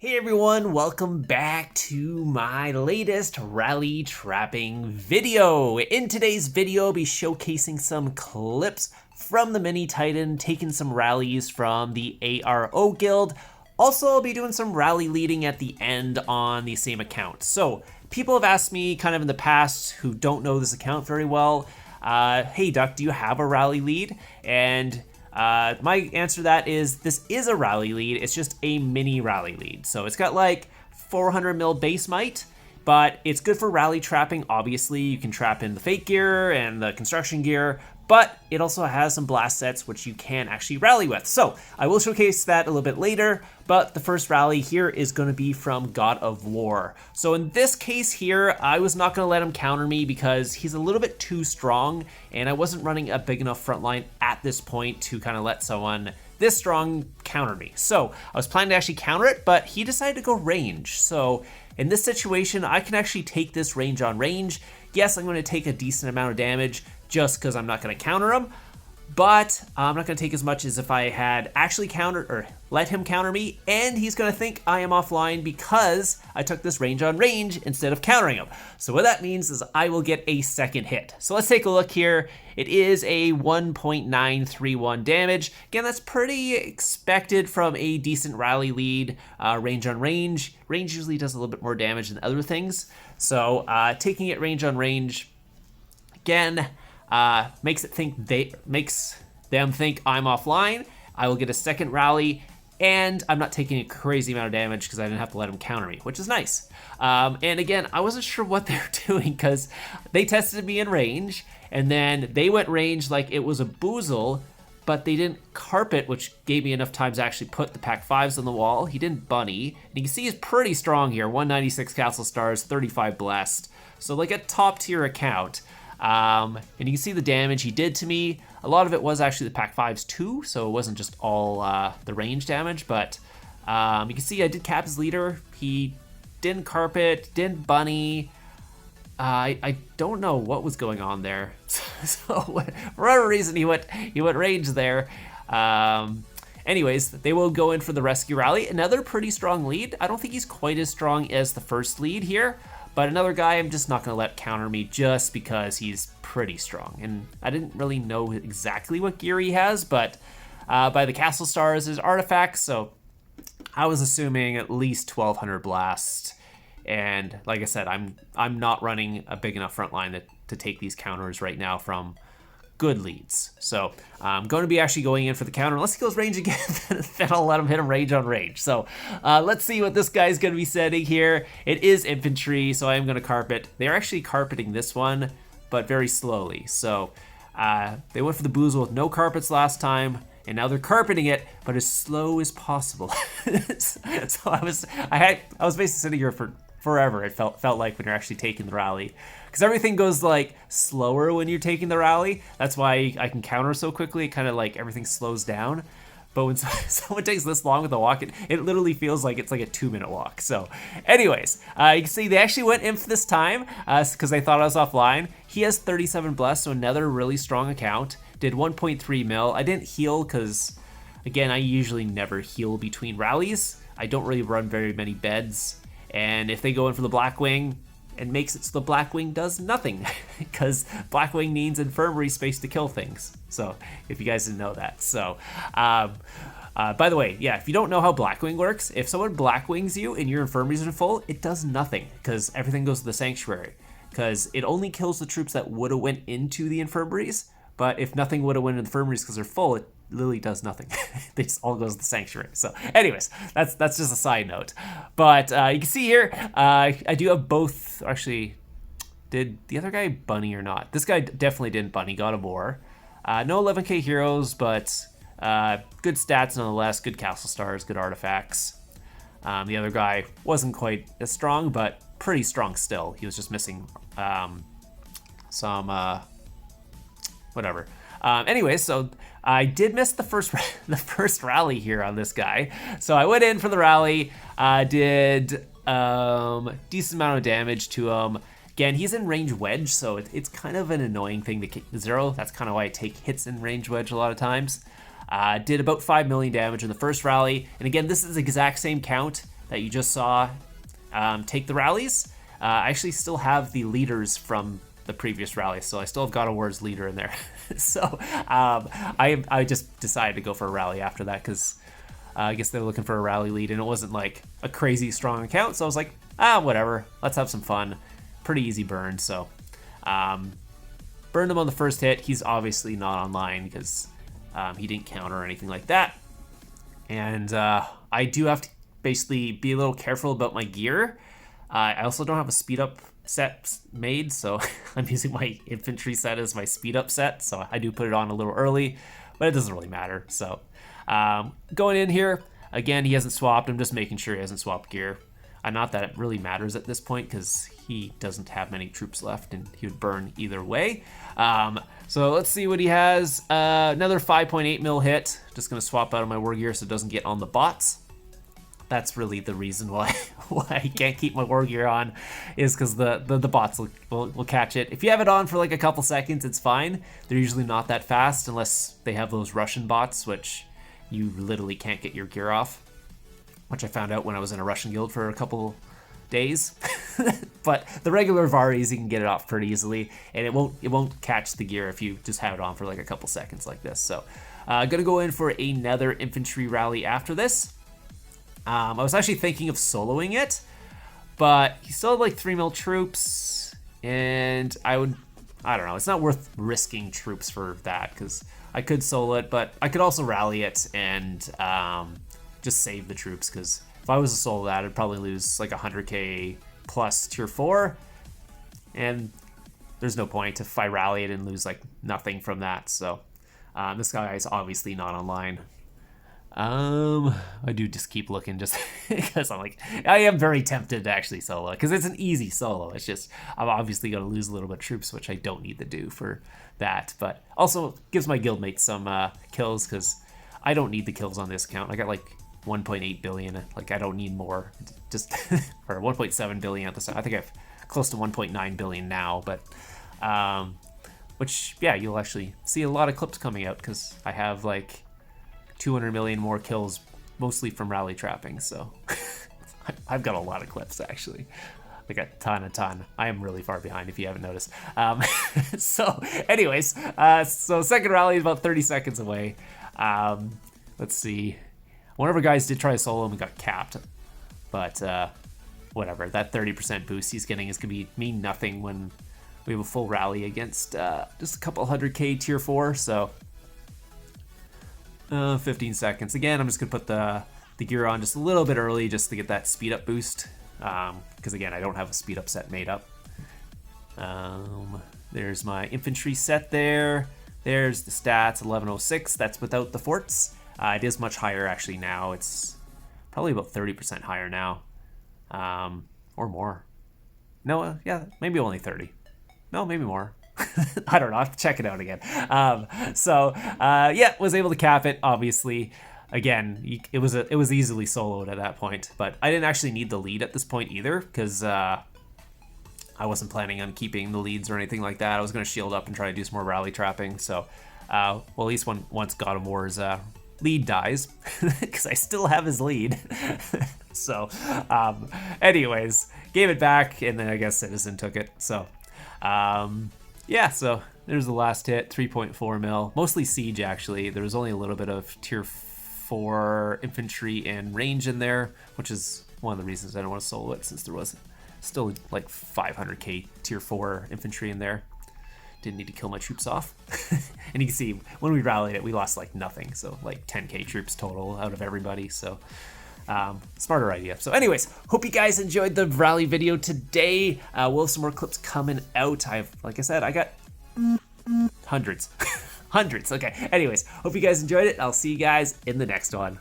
Hey everyone, welcome back to my latest rally trapping video. In today's video, I'll be showcasing some clips from the Mini Titan, taking some rallies from the ARO guild. Also, I'll be doing some rally leading at the end on the same account. So, people have asked me kind of in the past who don't know this account very well, hey Duck, do you have a rally lead? And my answer to that is this is a rally lead, it's just a mini rally lead. So it's got like 400 mil base might, but it's good for rally trapping. Obviously, you can trap in the fake gear and the construction gear, but it also has some blast sets which you can actually rally with. So I will showcase that a little bit later, but the first rally here is going to be from God of War. So in this case here, I was not going to let him counter me because he's a little bit too strong, and I wasn't running a big enough front line at this point to kind of let someone this strong counter me. So I was planning to actually counter it, but he decided to go range. So in this situation, I can actually take this range on range. Yes, I'm going to take a decent amount of damage just because I'm not going to counter him, but I'm not going to take as much as if I had actually countered or let him counter me, and he's going to think I am offline because I took this range on range instead of countering him. So what that means is I will get a second hit. So let's take a look here. It is a 1.931 damage. Again, that's pretty expected from a decent rally lead. Range on range. Range usually does a little bit more damage than other things. So taking it range on range, again, makes them think I'm offline. I will get a second rally, and I'm not taking a crazy amount of damage because I didn't have to let him counter me, which is nice. And again, I wasn't sure what they were doing because they tested me in range, and then they went range like it was a boozle, but they didn't carpet, which gave me enough time to actually put the pack 5s on the wall. He didn't bunny, and you can see he's pretty strong here. 196 castle stars, 35 blessed. So like a top tier account. And you can see the damage he did to me. A lot of it was actually the pack 5s too, so it wasn't just all the range damage, but you can see I did cap his leader. He didn't carpet, didn't bunny. I don't know what was going on there. So for whatever reason, he went range there. Anyways, they will go in for the rescue rally. Another pretty strong lead. I don't think he's quite as strong as the first lead here, but another guy I'm just not gonna let counter me just because he's pretty strong. And I didn't really know exactly what gear he has, but by the castle stars is artifacts, so I was assuming at least 1200 blast. And like I said, I'm not running a big enough front line to take these counters right now from good leads. So I'm going to be actually going in for the counter. Unless he goes range again, then I'll let him hit him range on range. So let's see what this guy's going to be setting here. It is infantry, so I am going to carpet. They're actually carpeting this one, but very slowly. So they went for the boozle with no carpets last time, and now they're carpeting it, but as slow as possible. So I was basically sitting here for forever. It felt like when you're actually taking the rally, because everything goes like slower when you're taking the rally. That's why I can counter so quickly. It kind of like everything slows down. But when someone takes this long with a walk, it literally feels like it's like a 2-minute walk. So anyways, you can see they actually went inf this time because they thought I was offline. He has 37 bless, so another really strong account. Did 1.3 mil. I didn't heal because, again, I usually never heal between rallies. I don't really run very many beds. And if they go in for the Blackwing, it makes it so the Blackwing does nothing because Blackwing needs infirmary space to kill things. So if you guys didn't know that. So by the way, yeah, if you don't know how Blackwing works, if someone Blackwings you and your infirmaries are full, it does nothing because everything goes to the sanctuary, because it only kills the troops that would have went into the infirmaries. But if nothing would have went into the infirmaries because they're full, it literally does nothing. They just all goes to the sanctuary. So anyways, that's just a side note. But you can see here, I do have both. Actually, did the other guy bunny or not? This guy definitely didn't bunny. God of War. No 11k heroes, but good stats nonetheless. Good castle stars, good artifacts. The other guy wasn't quite as strong, but pretty strong still. He was just missing some whatever. Anyways, so I did miss the first rally here on this guy. So I went in for the rally, did decent amount of damage to him. Again, he's in range wedge, so it's kind of an annoying thing to kick the 0. That's kind of why I take hits in range wedge a lot of times. Did about 5 million damage in the first rally. And again, this is the exact same count, that you just saw take the rallies. I actually still have the leaders from the previous rally, so I still have God of War's leader in there. So I just decided to go for a rally after that because I guess they were looking for a rally lead, and it wasn't like a crazy strong account, so I was like, whatever, let's have some fun. Pretty easy burn, so burned him on the first hit. He's obviously not online because he didn't counter or anything like that. And I do have to basically be a little careful about my gear. I also don't have a speed up set made, so I'm using my infantry set as my speed up set, so I do put it on a little early, but it doesn't really matter. So going in here, again, he hasn't swapped. I'm just making sure he hasn't swapped gear. Not that it really matters at this point because he doesn't have many troops left and he would burn either way. So let's see what he has. Another 5.8 mil hit. Just gonna swap out of my war gear so it doesn't get on the bots. That's really the reason why I can't keep my war gear on, is because the bots will catch it. If you have it on for like a couple seconds, it's fine. They're usually not that fast unless they have those Russian bots, which you literally can't get your gear off, which I found out when I was in a Russian guild for a couple days. But the regular Varis, you can get it off pretty easily, and it won't catch the gear if you just have it on for like a couple seconds like this. So gonna go in for another infantry rally after this. I was actually thinking of soloing it, but he still had like 3 mil troops, and I don't know, it's not worth risking troops for that because I could solo it, but I could also rally it and just save the troops, because if I was to solo that, I'd probably lose like 100k plus tier 4, and there's no point if I rally it and lose like nothing from that. So this guy is obviously not online. I do just keep looking just because I am very tempted to actually solo because it's an easy solo. It's just I'm obviously going to lose a little bit of troops, which I don't need to do for that, but also gives my guildmates some kills because I don't need the kills on this account. I got like 1.8 billion. Like I don't need more. Just or 1.7 billion at the time. I think I have close to 1.9 billion now, but which yeah, you'll actually see a lot of clips coming out because I have like 200 million more kills, mostly from rally trapping. So I've got a lot of clips actually. Like a ton. I am really far behind if you haven't noticed. So anyways, so second rally is about 30 seconds away. Let's see. One of our guys did try to solo him and got capped, but whatever. That 30% boost he's getting is gonna mean nothing when we have a full rally against just a couple 100k tier 4. So 15 seconds. Again, I'm just gonna put the gear on just a little bit early just to get that speed up boost. Because again, I don't have a speed up set made up. There's my infantry set there. There's the stats, 1106. That's without the forts. It is much higher actually now. It's probably about 30% higher now, or more. No, yeah, maybe only 30. No, maybe more. I don't know. I have to check it out again. Yeah, was able to cap it. Obviously, again, it was easily soloed at that point. But I didn't actually need the lead at this point either because I wasn't planning on keeping the leads or anything like that. I was going to shield up and try to do some more rally trapping. So, well, at least once God of War's lead dies, because I still have his lead. So, anyways, gave it back, and then I guess Citizen took it. So, yeah, so there's the last hit, 3.4 mil. Mostly siege, actually. There was only a little bit of tier 4 infantry and range in there, which is one of the reasons I don't want to solo it, since there was still like 500k tier 4 infantry in there. Didn't need to kill my troops off. And you can see, when we rallied it, we lost like nothing. So like 10k troops total out of everybody. So smarter idea. So anyways, hope you guys enjoyed the rally video today. We'll have some more clips coming out. Like I said, I got hundreds. Hundreds. Okay. Anyways, hope you guys enjoyed it. I'll see you guys in the next one.